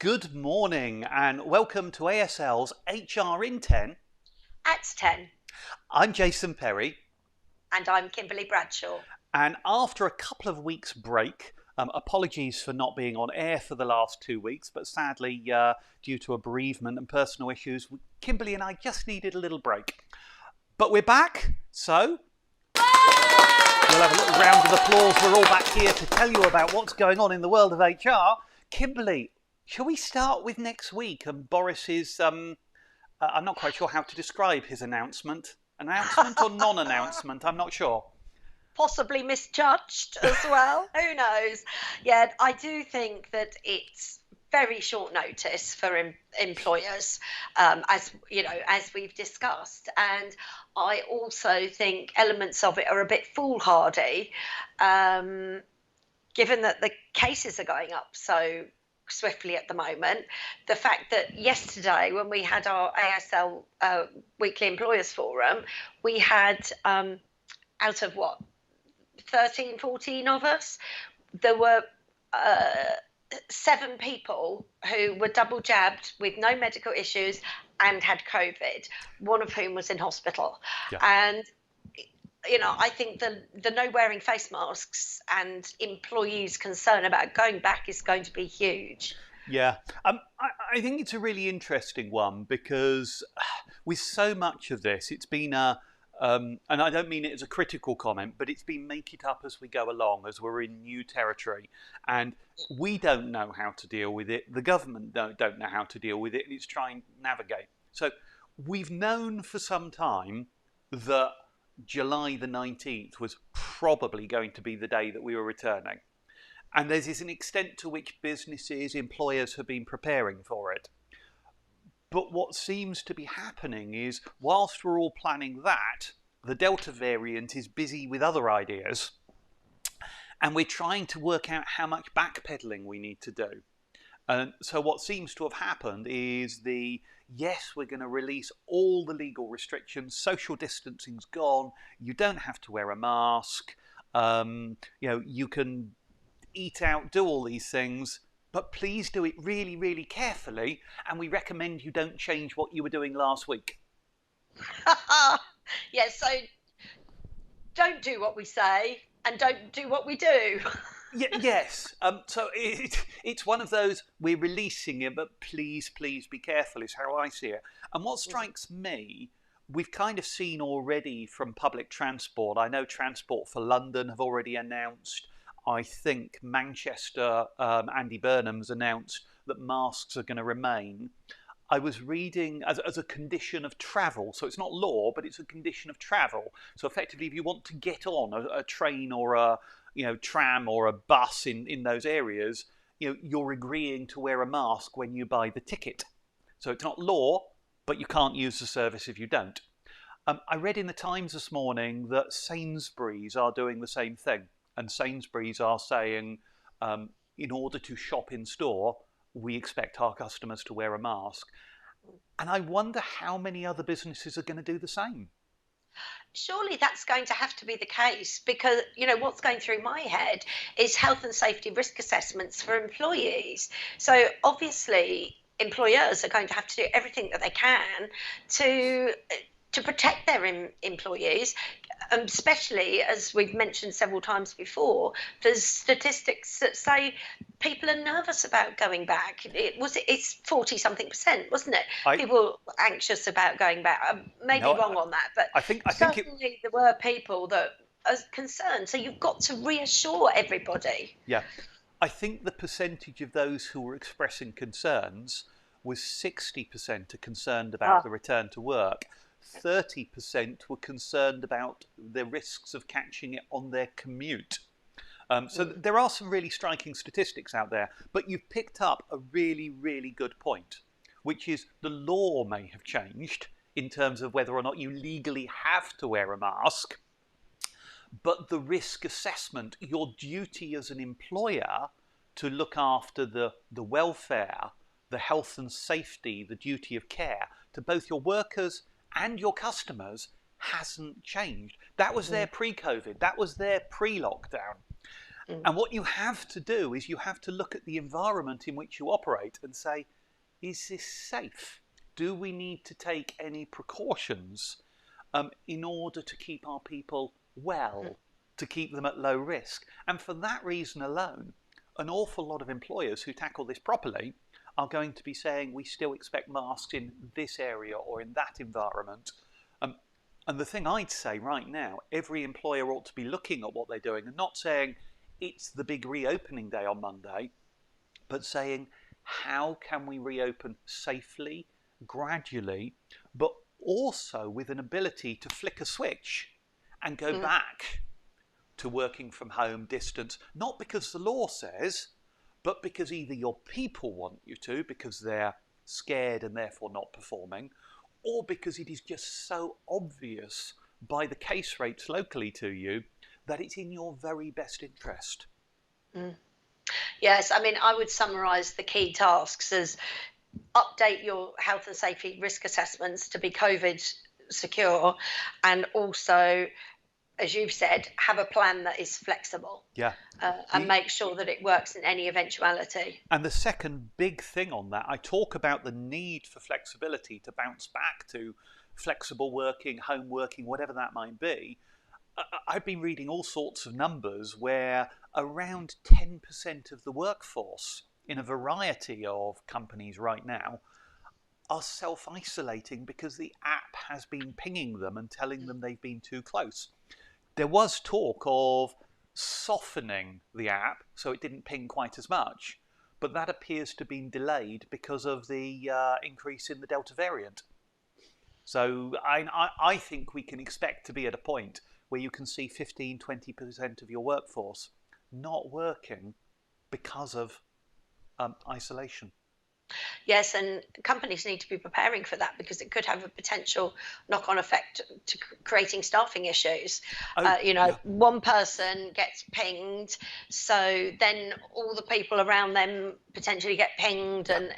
Good morning and welcome to ASL's HR in 10. At 10. I'm Jason Perry, And I'm Kimberly Bradshaw. and after a couple of weeks break, apologies for not being on air for the last 2 weeks, but sadly due to a bereavement and personal issues, Kimberly and I just needed a little break. But we're back, so we'll have a little round of applause. We're all back here to tell you about what's going on in the world of HR. Kimberly, shall we start with next week and Boris's, I'm not quite sure how to describe his announcement. Announcement or non-announcement? I'm not sure. Possibly misjudged as well. Who knows? Yeah, I do think that it's very short notice for employers, as you know, as we've discussed. And I also think elements of it are a bit foolhardy, given that the cases are going up so swiftly at the moment. The fact that yesterday, when we had our ASL weekly employers forum, we had out of 13, 14 of us, there were 7 people who were double jabbed with no medical issues and had COVID, one of whom was in hospital. Yeah. And I think the no wearing face masks and employees' concern about going back is going to be huge. Yeah, I think it's a really interesting one because with so much of this, it's been and I don't mean it as a critical comment, but it's been make it up as we go along, as we're in new territory. And we don't know how to deal with it. The government don't know how to deal with it, and it's trying to navigate. So we've known for some time that July the 19th was probably going to be the day that we were returning. And there's an extent to which businesses, employers have been preparing for it. But what seems to be happening is, whilst we're all planning that, the Delta variant is busy with other ideas. And we're trying to work out how much backpedaling we need to do. And so what seems to have happened is yes, we're going to release all the legal restrictions. Social distancing's gone. You don't have to wear a mask. You can eat out, do all these things, but please do it really, really carefully. And we recommend you don't change what you were doing last week. Yeah, so don't do what we say and don't do what we do. Yes. So it's one of those, we're releasing it, but please be careful is how I see it. And what strikes me, we've kind of seen already from public transport. I know Transport for London have already announced. I think Manchester, Andy Burnham's announced that masks are going to remain. I was reading as a condition of travel, so it's not law, but it's a condition of travel. So effectively, if you want to get on a train or a tram or a bus in those areas, you're agreeing to wear a mask when you buy the ticket. So it's not law, but you can't use the service if you don't. I read in the Times this morning that Sainsbury's are doing the same thing. And Sainsbury's are saying, in order to shop in store, we expect our customers to wear a mask. And I wonder how many other businesses are going to do the same. Surely that's going to have to be the case because, what's going through my head is health and safety risk assessments for employees. So obviously employers are going to have to do everything that they can to protect their employees, especially, as we've mentioned several times before, there's statistics that say people are nervous about going back. It's 40-something%, wasn't it? People anxious about going back. I may be wrong on that, but I think certainly there were people that are concerned. So you've got to reassure everybody. Yeah. I think the percentage of those who were expressing concerns was 60% are concerned about the return to work. 30% were concerned about the risks of catching it on their commute. So there are some really striking statistics out there, but you've picked up a really, really good point, which is the law may have changed in terms of whether or not you legally have to wear a mask, but the risk assessment, your duty as an employer to look after the welfare, the health and safety, the duty of care to both your workers and your customers hasn't changed. That was there pre-COVID. That was there pre-lockdown. Mm. And what you have to do is you have to look at the environment in which you operate and say, is this safe? Do we need to take any precautions in order to keep our people well, to keep them at low risk? And for that reason alone, an awful lot of employers who tackle this properly are going to be saying we still expect masks in this area or in that environment. And the thing I'd say right now, every employer ought to be looking at what they're doing and not saying it's the big reopening day on Monday, but saying how can we reopen safely, gradually, but also with an ability to flick a switch and go back to working from home, distance, not because the law says, but because either your people want you to, because they're scared and therefore not performing, or because it is just so obvious by the case rates locally to you that it's in your very best interest. Yes, I mean, I would summarise the key tasks as update your health and safety risk assessments to be COVID secure, and also, as you've said, have a plan that is flexible, Yeah. and make sure that it works in any eventuality. And the second big thing on that, I talk about the need for flexibility to bounce back to flexible working, home working, whatever that might be. I've been reading all sorts of numbers where around 10% of the workforce in a variety of companies right now are self-isolating because the app has been pinging them and telling them they've been too close. There was talk of softening the app so it didn't ping quite as much, but that appears to have been delayed because of the increase in the Delta variant. So I think we can expect to be at a point where you can see 15-20% of your workforce not working because of isolation. Yes, and companies need to be preparing for that because it could have a potential knock-on effect to creating staffing issues. One person gets pinged, so then all the people around them potentially get pinged, and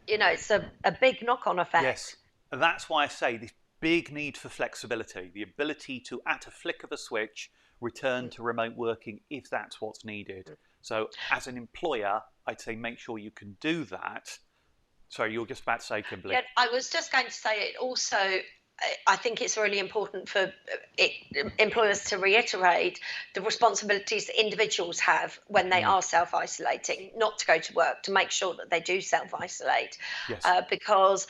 it's a big knock-on effect. Yes, and that's why I say this big need for flexibility, the ability to, at a flick of a switch, return to remote working if that's what's needed. So as an employer, I'd say make sure you can do that. Sorry, you were just about to say, Kimberly. Yeah, I was just going to say it also. I think it's really important for employers to reiterate the responsibilities that individuals have when they are self-isolating, not to go to work, to make sure that they do self-isolate. Yes. Because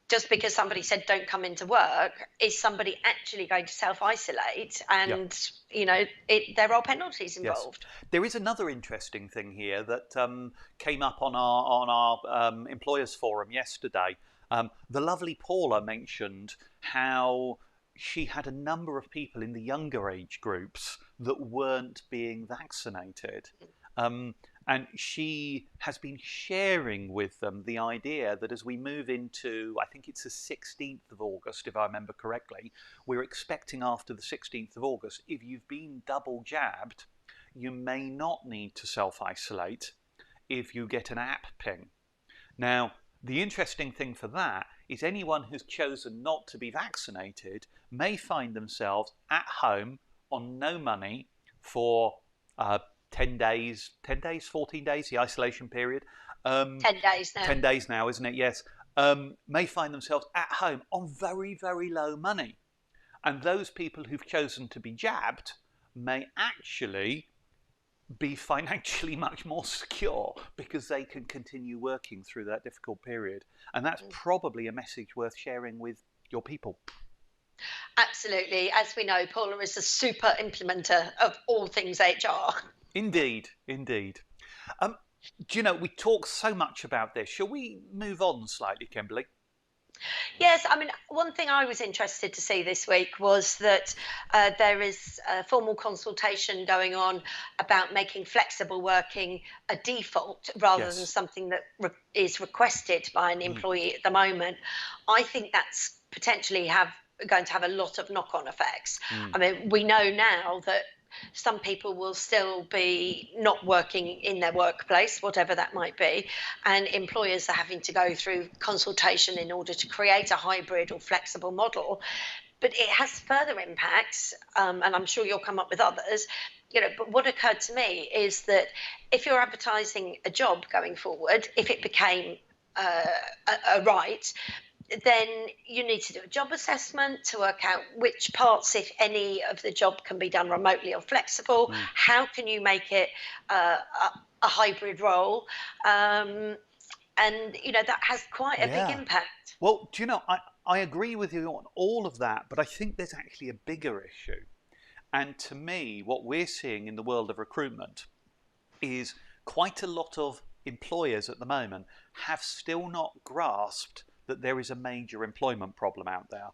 just because somebody said don't come into work, is somebody actually going to self-isolate? And there are penalties involved. Yes. There is another interesting thing here that came up on our employers forum yesterday. The lovely Paula mentioned how she had a number of people in the younger age groups that weren't being vaccinated. And she has been sharing with them the idea that as we move into, I think it's the 16th of August, if I remember correctly, we're expecting after the 16th of August, if you've been double jabbed, you may not need to self-isolate if you get an app ping. Now, the interesting thing for that is anyone who's chosen not to be vaccinated may find themselves at home on no money for 10 days, 14 days, the isolation period. 10 days now. 10 days now, isn't it? Yes. May find themselves at home on very, very low money. And those people who've chosen to be jabbed may actually be financially much more secure because they can continue working through that difficult period. And that's probably a message worth sharing with your people. Absolutely. As we know, Paula is a super implementer of all things HR. Indeed, indeed. Do you know, we talk so much about this. Shall we move on slightly, Kimberly? Yes, I mean, one thing I was interested to see this week was that there is a formal consultation going on about making flexible working a default rather than something that is requested by an employee at the moment. I think that's potentially going to have a lot of knock-on effects. I mean, we know now that some people will still be not working in their workplace, whatever that might be, and employers are having to go through consultation in order to create a hybrid or flexible model. But it has further impacts, and I'm sure you'll come up with others, but what occurred to me is that if you're advertising a job going forward, if it became a right, then you need to do a job assessment to work out which parts, if any, of the job can be done remotely or flexible. How can you make it a hybrid role? And that has quite a big Yeah. impact. Well, do you know, I agree with you on all of that, but I think there's actually a bigger issue. And to me, what we're seeing in the world of recruitment is quite a lot of employers at the moment have still not grasped that there is a major employment problem out there.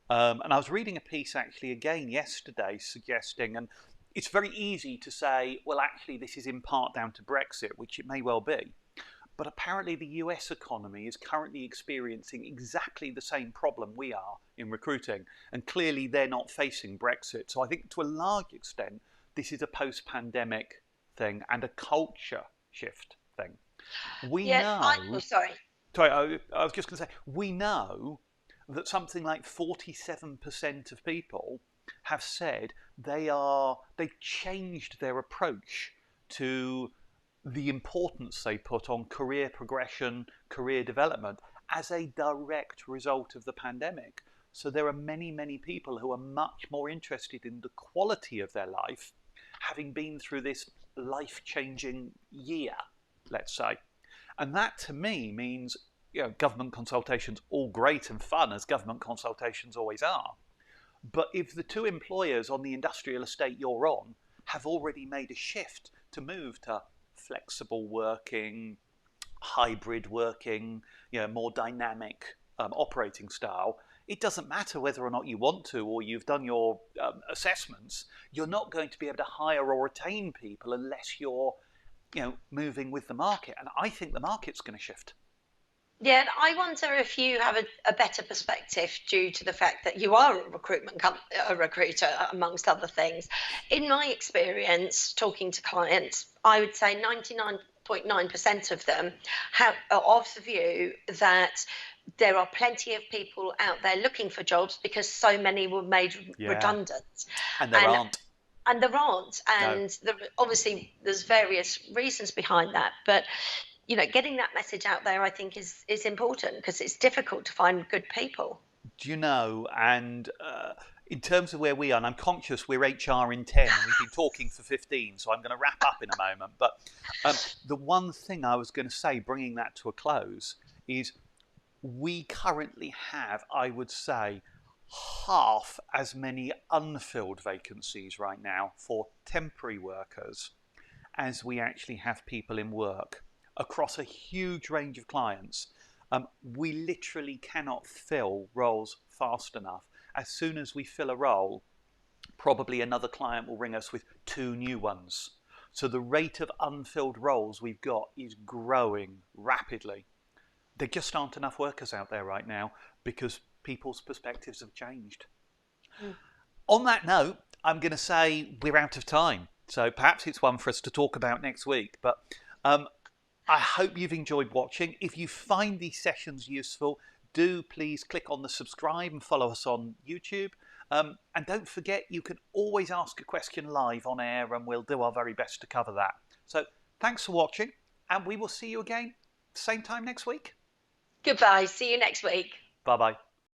And I was reading a piece actually again yesterday suggesting, and it's very easy to say, well, actually, this is in part down to Brexit, which it may well be. But apparently, the US economy is currently experiencing exactly the same problem we are in recruiting. And clearly, they're not facing Brexit. So I think to a large extent, this is a post pandemic thing and a culture shift thing. We Yeah, oh, know, sorry. sorry, I was just going to say, we know that something like 47% of people have said they've changed their approach to the importance they put on career progression, career development as a direct result of the pandemic. So there are many, many people who are much more interested in the quality of their life, having been through this life-changing year, let's say. And that to me means, government consultations all great and fun, as government consultations always are. But if the two employers on the industrial estate you're on have already made a shift to move to flexible working, hybrid working, more dynamic operating style, it doesn't matter whether or not you want to or you've done your assessments. You're not going to be able to hire or retain people unless you're, moving with the market. And I think the market's going to shift. Yeah, and I wonder if you have a better perspective due to the fact that you are a recruiter, amongst other things. In my experience, talking to clients, I would say 99.9% of them are of the view that there are plenty of people out there looking for jobs because so many were made Yeah, redundant. and there And aren't. and there aren't, No. and obviously there's various reasons behind that, but getting that message out there, I think, is important because it's difficult to find good people. Do you know? And in terms of where we are, and I'm conscious we're HR in 10 and we've been talking for 15, so I'm going to wrap up in a moment. But the one thing I was going to say, bringing that to a close, is we currently have, I would say, half as many unfilled vacancies right now for temporary workers as we actually have people in work across a huge range of clients. We literally cannot fill roles fast enough. As soon as we fill a role, probably another client will ring us with 2 new ones. So the rate of unfilled roles we've got is growing rapidly. There just aren't enough workers out there right now because people's perspectives have changed. Mm. On that note, I'm going to say we're out of time. So perhaps it's one for us to talk about next week. But I hope you've enjoyed watching. If you find these sessions useful, do please click on the subscribe and follow us on YouTube. And don't forget, you can always ask a question live on air and we'll do our very best to cover that. So thanks for watching, and we will see you again same time next week. Goodbye. See you next week. Bye-bye.